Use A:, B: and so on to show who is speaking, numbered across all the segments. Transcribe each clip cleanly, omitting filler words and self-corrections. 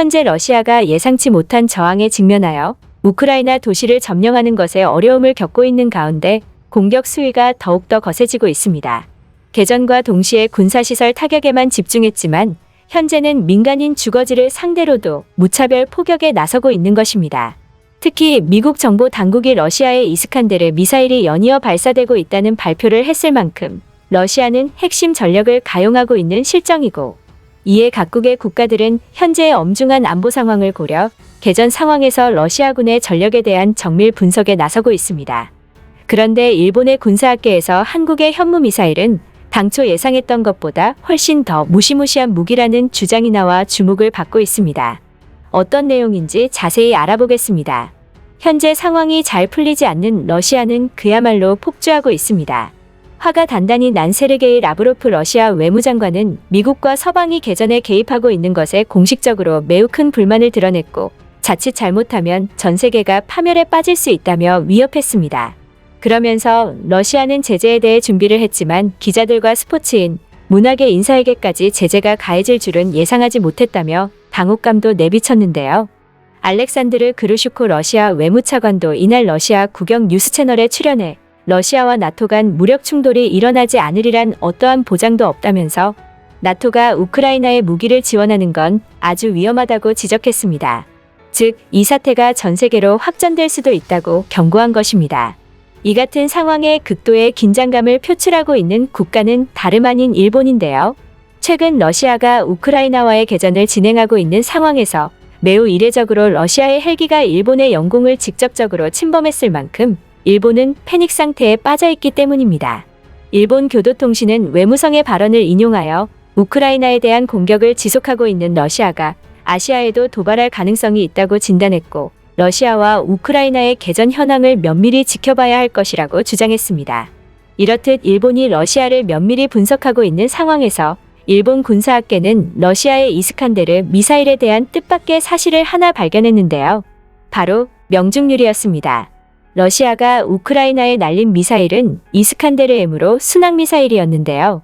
A: 현재 러시아가 예상치 못한 저항에 직면하여 우크라이나 도시를 점령하는 것에 어려움을 겪고 있는 가운데 공격 수위가 더욱더 거세지고 있습니다. 개전과 동시에 군사시설 타격에만 집중했지만 현재는 민간인 주거지를 상대로도 무차별 포격에 나서고 있는 것입니다. 특히 미국 정보 당국이 러시아의 이스칸데르 미사일이 연이어 발사되고 있다는 발표를 했을 만큼 러시아는 핵심 전력을 가용하고 있는 실정이고, 이에 각국의 국가들은 현재의 엄중한 안보 상황을 고려 개전 상황에서 러시아군의 전력에 대한 정밀 분석에 나서고 있습니다. 그런데 일본의 군사학계에서 한국의 현무미사일은 당초 예상했던 것보다 훨씬 더 무시무시한 무기라는 주장이 나와 주목을 받고 있습니다. 어떤 내용인지 자세히 알아보겠습니다. 현재 상황이 잘 풀리지 않는 러시아는 그야말로 폭주하고 있습니다. 화가 단단히 난 세르게이 라브로프 러시아 외무장관은 미국과 서방이 개전에 개입하고 있는 것에 공식적으로 매우 큰 불만을 드러냈고, 자칫 잘못하면 전 세계가 파멸에 빠질 수 있다며 위협했습니다. 그러면서 러시아는 제재에 대해 준비를 했지만 기자들과 스포츠인, 문학의 인사에게까지 제재가 가해질 줄은 예상하지 못했다며 당혹감도 내비쳤는데요. 알렉산드르 그루슈코 러시아 외무차관도 이날 러시아 국영 뉴스 채널에 출연해 러시아와 나토 간 무력 충돌이 일어나지 않으리란 어떠한 보장도 없다면서 나토가 우크라이나에 무기를 지원하는 건 아주 위험하다고 지적했습니다. 즉, 이 사태가 전 세계로 확전될 수도 있다고 경고한 것입니다. 이 같은 상황에 극도의 긴장감을 표출하고 있는 국가는 다름 아닌 일본인데요. 최근 러시아가 우크라이나와의 개전을 진행하고 있는 상황에서 매우 이례적으로 러시아의 헬기가 일본의 영공을 직접적으로 침범했을 만큼 일본은 패닉 상태에 빠져 있기 때문입니다. 일본 교도통신은 외무성의 발언을 인용하여 우크라이나에 대한 공격을 지속하고 있는 러시아가 아시아에도 도발할 가능성이 있다고 진단했고, 러시아와 우크라이나의 개전 현황을 면밀히 지켜봐야 할 것이라고 주장했습니다. 이렇듯 일본이 러시아를 면밀히 분석하고 있는 상황에서 일본 군사학계는 러시아의 이스칸데르 미사일에 대한 뜻밖의 사실을 하나 발견했는데요. 바로 명중률이었습니다. 러시아가 우크라이나에 날린 미사일은 이스칸데르M으로 순항미사일이었는데요.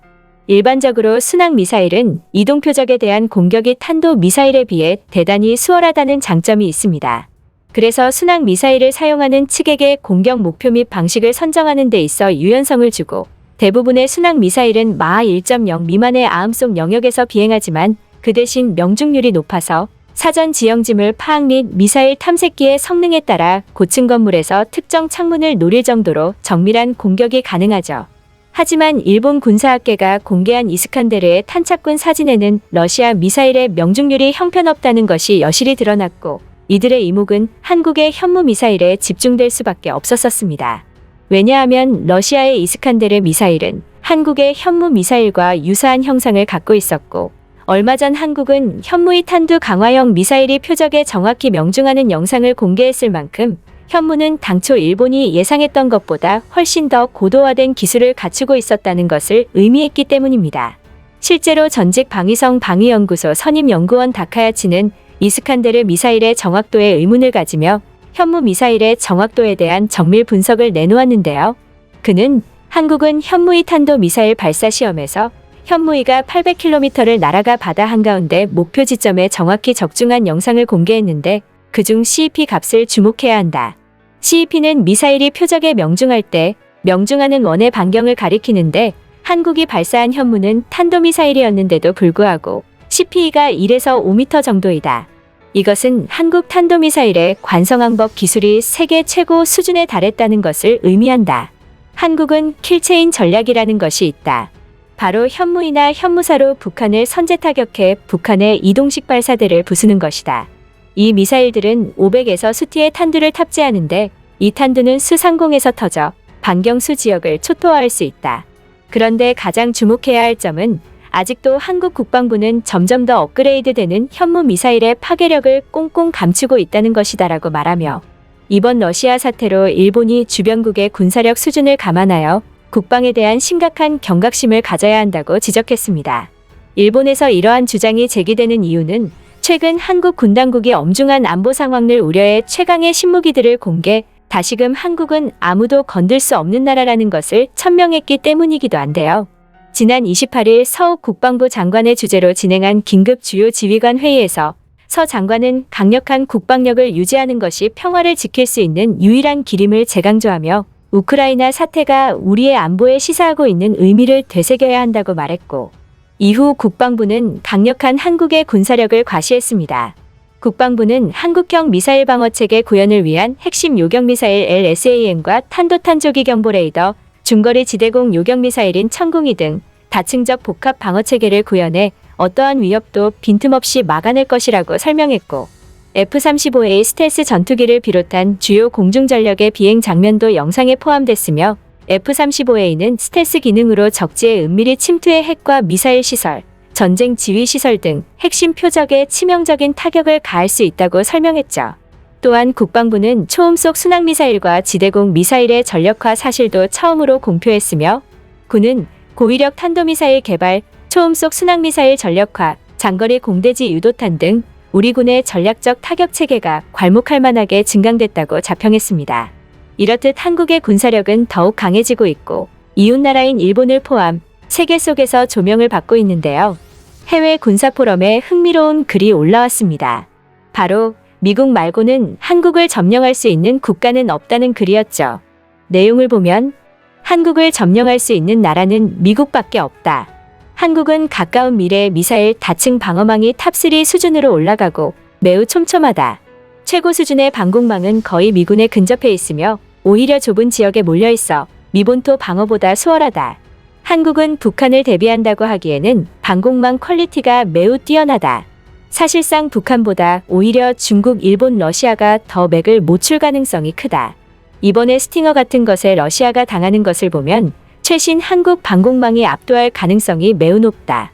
A: 일반적으로 순항미사일은 이동표적에 대한 공격이 탄도미사일에 비해 대단히 수월하다는 장점이 있습니다. 그래서 순항미사일을 사용하는 측에게 공격 목표 및 방식을 선정하는 데 있어 유연성을 주고, 대부분의 순항미사일은 마하 1.0 미만의 아음속 영역에서 비행하지만 그 대신 명중률이 높아서 사전 지형지물 파악 및 미사일 탐색기의 성능에 따라 고층 건물에서 특정 창문을 노릴 정도로 정밀한 공격이 가능하죠. 하지만 일본 군사학계가 공개한 이스칸데르의 탄착군 사진에는 러시아 미사일의 명중률이 형편없다는 것이 여실히 드러났고, 이들의 이목은 한국의 현무미사일에 집중될 수밖에 없었습니다. 왜냐하면 러시아의 이스칸데르 미사일은 한국의 현무미사일과 유사한 형상을 갖고 있었고, 얼마 전 한국은 현무이 탄두 강화형 미사일이 표적에 정확히 명중하는 영상을 공개했을 만큼 현무는 당초 일본이 예상했던 것보다 훨씬 더 고도화된 기술을 갖추고 있었다는 것을 의미했기 때문입니다. 실제로 전직 방위성 방위연구소 선임연구원 다카야치는 이스칸데르 미사일의 정확도에 의문을 가지며 현무 미사일의 정확도에 대한 정밀 분석을 내놓았는데요. 그는 한국은 현무이 탄도 미사일 발사 시험에서 현무이가 800km를 날아가 바다 한가운데 목표 지점에 정확히 적중한 영상을 공개했는데, 그중 CEP 값을 주목해야 한다. CEP는 미사일이 표적에 명중할 때 명중하는 원의 반경을 가리키는데, 한국이 발사한 현무는 탄도미사일이었는데도 불구하고 CP가 1에서 5m 정도이다. 이것은 한국 탄도미사일의 관성항법 기술이 세계 최고 수준에 달했다는 것을 의미한다. 한국은 킬체인 전략이라는 것이 있다. 바로 현무이나 현무사로 북한을 선제 타격해 북한의 이동식 발사대를 부수는 것이다. 이 미사일들은 500에서 수티의 탄두를 탑재하는데, 이 탄두는 수상공에서 터져 반경수 지역을 초토화할 수 있다. 그런데 가장 주목해야 할 점은 아직도 한국 국방부는 점점 더 업그레이드되는 현무 미사일의 파괴력을 꽁꽁 감추고 있다는 것이다라고 말하며, 이번 러시아 사태로 일본이 주변국의 군사력 수준을 감안하여 국방에 대한 심각한 경각심을 가져야 한다고 지적했습니다. 일본에서 이러한 주장이 제기되는 이유는 최근 한국 군 당국이 엄중한 안보 상황을 우려해 최강의 신무기들을 공개, 다시금 한국은 아무도 건들 수 없는 나라라는 것을 천명했기 때문이기도 한데요. 지난 28일 서욱 국방부 장관의 주재로 진행한 긴급 주요 지휘관 회의에서 서 장관은 강력한 국방력을 유지하는 것이 평화를 지킬 수 있는 유일한 길임을 재강조하며 우크라이나 사태가 우리의 안보에 시사하고 있는 의미를 되새겨야 한다고 말했고, 이후 국방부는 강력한 한국의 군사력을 과시했습니다. 국방부는 한국형 미사일 방어체계 구현을 위한 핵심 요격미사일 LSAM과 탄도탄조기 경보 레이더, 중거리 지대공 요격미사일인 천궁이 등 다층적 복합 방어체계를 구현해 어떠한 위협도 빈틈없이 막아낼 것이라고 설명했고, F-35A 스텔스 전투기를 비롯한 주요 공중전력의 비행 장면도 영상에 포함됐으며, F-35A는 스텔스 기능으로 적지에 은밀히 침투해 핵과 미사일 시설, 전쟁 지휘 시설 등 핵심 표적에 치명적인 타격을 가할 수 있다고 설명했죠. 또한 국방부는 초음속 순항미사일과 지대공 미사일의 전력화 사실도 처음으로 공표했으며, 군은 고위력 탄도미사일 개발, 초음속 순항미사일 전력화, 장거리 공대지 유도탄 등 우리 군의 전략적 타격 체계가 괄목할 만하게 증강됐다고 자평했습니다. 이렇듯 한국의 군사력은 더욱 강해지고 있고 이웃나라인 일본을 포함 세계 속에서 조명을 받고 있는데요. 해외 군사 포럼에 흥미로운 글이 올라왔습니다. 바로 미국 말고는 한국을 점령할 수 있는 국가는 없다는 글이었죠. 내용을 보면 한국을 점령할 수 있는 나라는 미국밖에 없다. 한국은 가까운 미래의 미사일 다층 방어망이 탑3 수준으로 올라가고 매우 촘촘하다. 최고 수준의 방공망은 거의 미군에 근접해 있으며 오히려 좁은 지역에 몰려 있어 미본토 방어보다 수월하다. 한국은 북한을 대비한다고 하기에는 방공망 퀄리티가 매우 뛰어나다. 사실상 북한보다 오히려 중국, 일본, 러시아가 더 맥을 못 출 가능성이 크다. 이번에 스팅어 같은 것에 러시아가 당하는 것을 보면 최신 한국 방공망이 압도할 가능성이 매우 높다.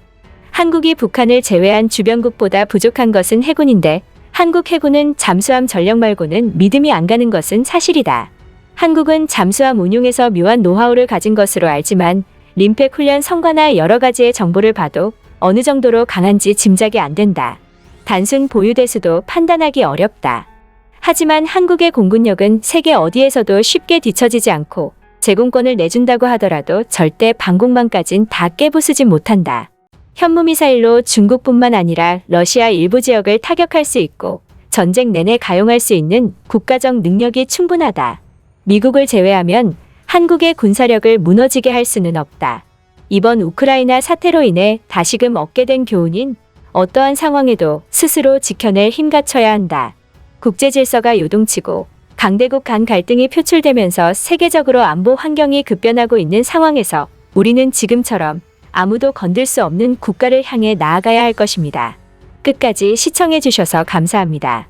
A: 한국이 북한을 제외한 주변국보다 부족한 것은 해군인데 한국 해군은 잠수함 전력 말고는 믿음이 안 가는 것은 사실이다. 한국은 잠수함 운용에서 묘한 노하우를 가진 것으로 알지만 림팩 훈련 성과나 여러 가지의 정보를 봐도 어느 정도로 강한지 짐작이 안 된다. 단순 보유대수도 판단하기 어렵다. 하지만 한국의 공군력은 세계 어디에서도 쉽게 뒤처지지 않고 제공권을 내준다고 하더라도 절대 방공망까진 다 깨부수지 못한다. 현무미사일로 중국뿐만 아니라 러시아 일부 지역을 타격할 수 있고 전쟁 내내 가용할 수 있는 국가적 능력이 충분하다. 미국을 제외하면 한국의 군사력을 무너지게 할 수는 없다. 이번 우크라이나 사태로 인해 다시금 얻게 된 교훈인 어떠한 상황에도 스스로 지켜낼 힘 갖춰야 한다. 국제 질서가 요동치고 강대국 간 갈등이 표출되면서 세계적으로 안보 환경이 급변하고 있는 상황에서 우리는 지금처럼 아무도 건들 수 없는 국가를 향해 나아가야 할 것입니다. 끝까지 시청해 주셔서 감사합니다.